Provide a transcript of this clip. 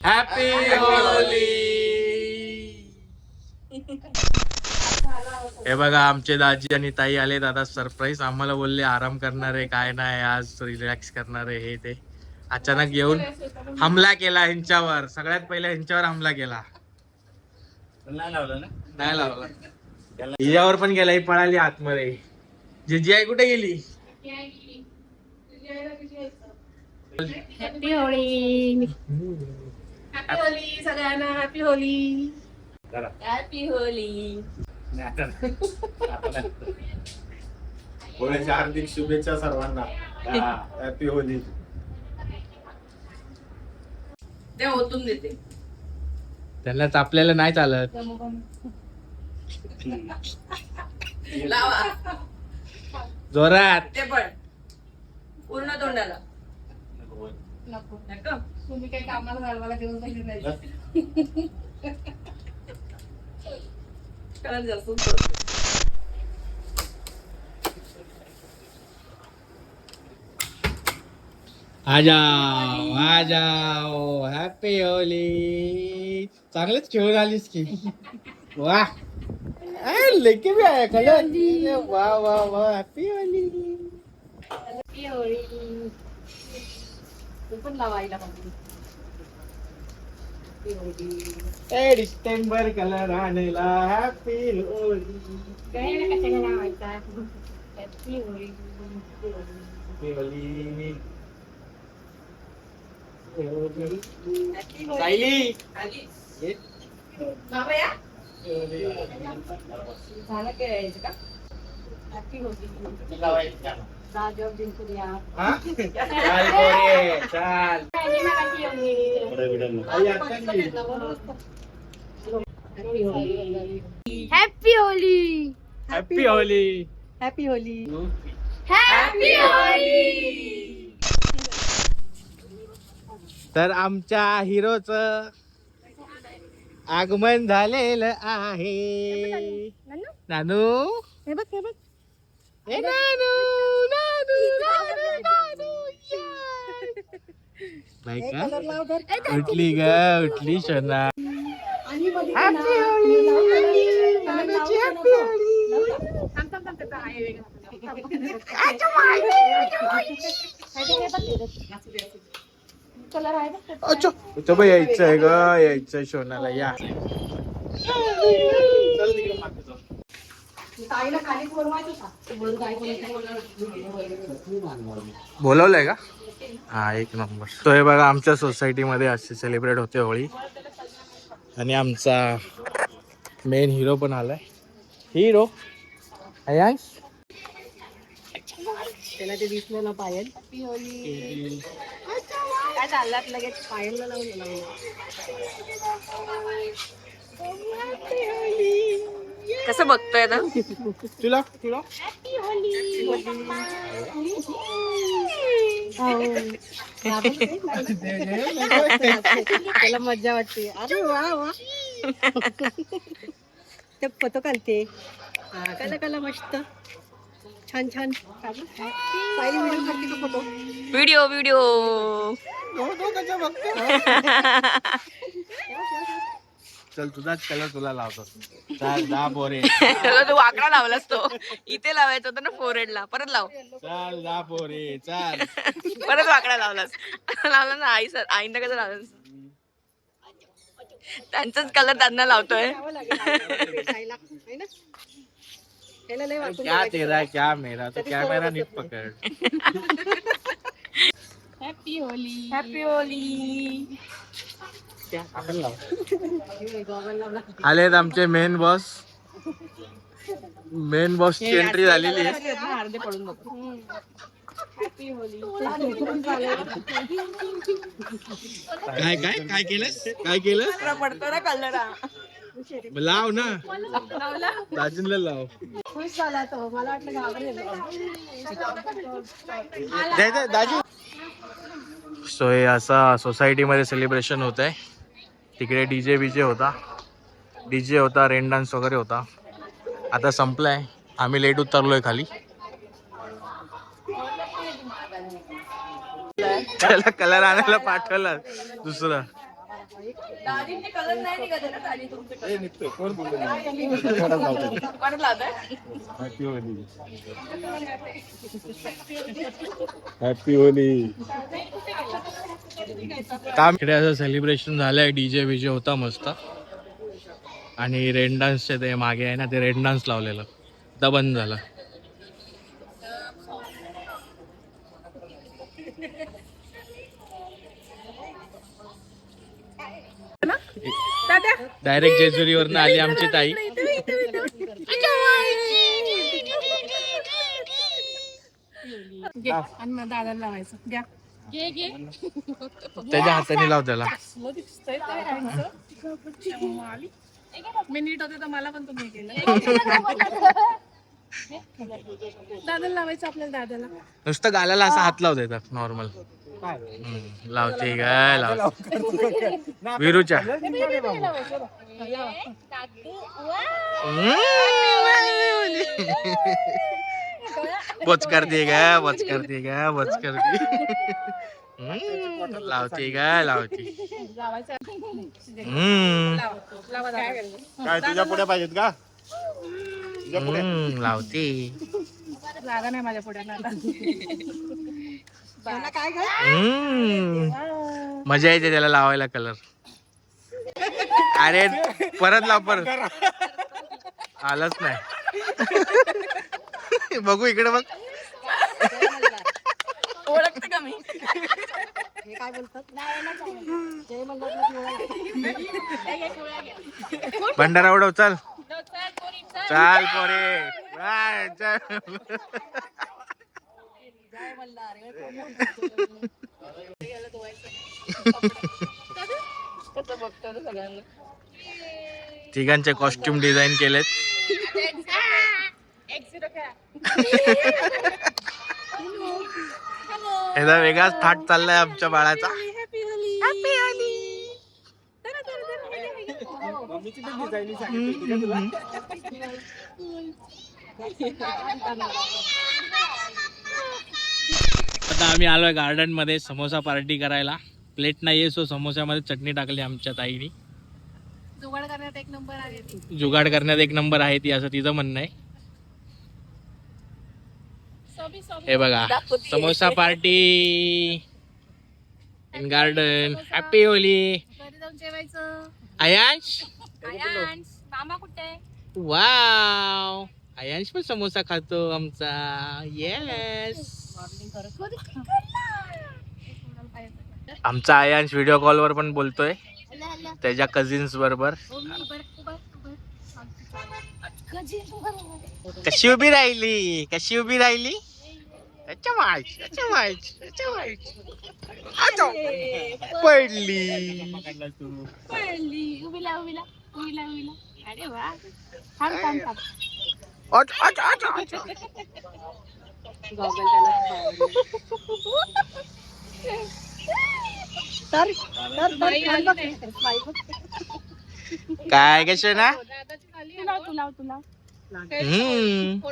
Happy Holy. हे बघा आमचे दाजी आणि ताई आले. दादा सरप्राईज आम्हाला बोलले आराम करणार आहे, काय नाही आज रिलॅक्स करणार आहे हे ते. अचानक येऊन हमला केला ह्यांच्यावर. सगळ्यात पहिला ह्यांच्यावर हमला केला. नाही लावला हिच्यावर पण गेला. ही पळाली आतमध्ये. जिजी आई कुठे गेली? हॅपी होळी. हॅपी होली सगळ्यांना. Happy Holy. Happy Holy. होळीच्या हार्दिक शुभेच्छा सर्वांना. Happy Holy. ते ओतून देते. त्यांना आपल्याला नाही चालत. लावा जोरात. ते पण पूर्ण तोंडाला नको. तुम्ही काही कामाला घालवायला घेऊन पाहिजे नाही. कारण जास्त आ जाओ आ जाओ. Happy Holy. चांगलेच खेळून आलीस की. वाह लेके भी आया कलर. वाह वाह वाह. Happy Holy. हॅपी होळी. तू पण लावायला पाहिजे. डिसेंबर कलर आणला. Happy Holy. काय ना कशाला लावायचा. Happy Holi. Happy Holy. Sayali ये. बाबा या झालं काय यायचं का. हॅपी होळी. राजोग जिंकून या. हा? चाल पोरे, चाल. Happy Holy. Happy Holy. Happy Holy. Happy Holy. तर आमच्या हिरोचं आगमन झालेलं आहे. नानू हे बघ हे बघ. ए नानू नानू नानू नानू या. बाई का उठली ग उठली शोना. हॅपी होळी. नानूची हॅपी होळी. कलर आहे ना. अच्छा इथं बघ यायचं आहे ग. यायचंय शोनाला. या ताईला खालीच बोलवायचं का. बोलवलंय का? हा एक नंबर. तो हे बघा आमच्या सोसायटी मध्ये अशी सेलिब्रेट होते होळी. आणि आमचा मेन हिरो पण आलाय. हिरो अयांश. त्याला ते दिसलं ना पायल. Happy Holy. काय चाललात लगेच पायलला लावून. कसं बघतोय ना. तुला तुला हॅपी होली. त्याला मज्जा वाटते. अरे वा वा. ते फोटो काढते. कला कला मस्त छान छान. Video video. चल तुझाच कलर तुला लावतो. चाल जा पोरे. तू वाकडा लावलास तो. इथे लावायचा होता ना फोरहेडला. परत लाव. चाल जा पोरे चाल. परत वाकडा लावलास. लावला ना आई सर. आईंदा कसं लावलास. त्यांचाच कलर त्यांना लावतोय. क्या तेरा क्या मेरा. तो कॅमेरा नीट पकड. Happy Holy. Happy Holy. आलेत आमचे मेन बॉस. मेन बॉसची एंट्री झालेली आहे. अर्धे पडून बघ. Happy Holy. काय काय काय केलंस काय केलं. पडतो ना कलर. लाव ना. दाजींला लाव. खुश झाला तो. मला वाटलं घाबरेल. दाजी. सो हे असा सोसायटी मध्ये सेलिब्रेशन होत आहे. तिकडे डीजे बीजे होता. डीजे होता. रेन डान्स वगैरे होता. आता संपलाय. आम्ही लेट उतरलोय खाली. त्याला कलर आणायला पाठवला दुसरा. दाढीचे कलर नाही निघत आहे ना दाढी तुमचे हे निघतोय कोण बोलतो परत लावताय हॅपी होली हॅपी होली. काम इकडे असं सेलिब्रेशन झालंय. डीजे बीजे होता मस्त आणि रेन डान्सचे ते मागे आहे ना ते रेन डान्स लावलेलं आता बंद झालं. डायरेक्ट जेजुरीवरनं आली आमची ताई. आणि मग दादाला लावायचं घ्या त्याच्या हाताने लाव त्याला. मी नीट होते तर मला पण तुम्ही केलं. दादाला लावायचं आपल्याला दादाला. नुसतं गालाला असा हात लाव देतात नॉर्मल. लावते काय लावते विरूच्या. बोच करते का बोच करते का बोच करते. लावते का लावते. काय तुझ्या पुढे पाहिजेत का? लावते. जागा नाही माझ्या पुढे काय मजा येते त्याला लावायला कलर. अरे परत लाव परत. आलंच नाही. बघू इकडे बघ. ओळखते का मी? काय बोलतात भंडारा उडव चल. चाल पोरे. चल. तिघांचे कॉस्ट्युम डिझाईन केलेत. याचा वेगळाच थाट चाललाय आमच्या बाळाचा. मम्मीची पण डिझाईन सांगितली का तुला? आता आम्ही आलोय गार्डन मध्ये समोसा पार्टी करायला. प्लेट नाहीये सो समोस्यामध्ये चटणी टाकली आमच्या ताईनी. जुगाड करण्यात एक नंबर आहे ती. जुगाड करण्यात एक नंबर आहे ती असं तिचं म्हणणं आहे. हे बघा samosa party in garden. Happy Holy. घरी जाऊन जेवायचं. आयांश मामा कुठे? वाव आयांश पण समोसा खातो आमचा. येस. आमचा आयांश व्हिडिओ कॉल वर पण बोलतोय त्याच्या कझिन्स बरोबर. कशी उभी राहिली कशी उभी राहिली. पडली. अरे वा. थांब थांब थांब. काय कशा ना. तू लाव. हम्म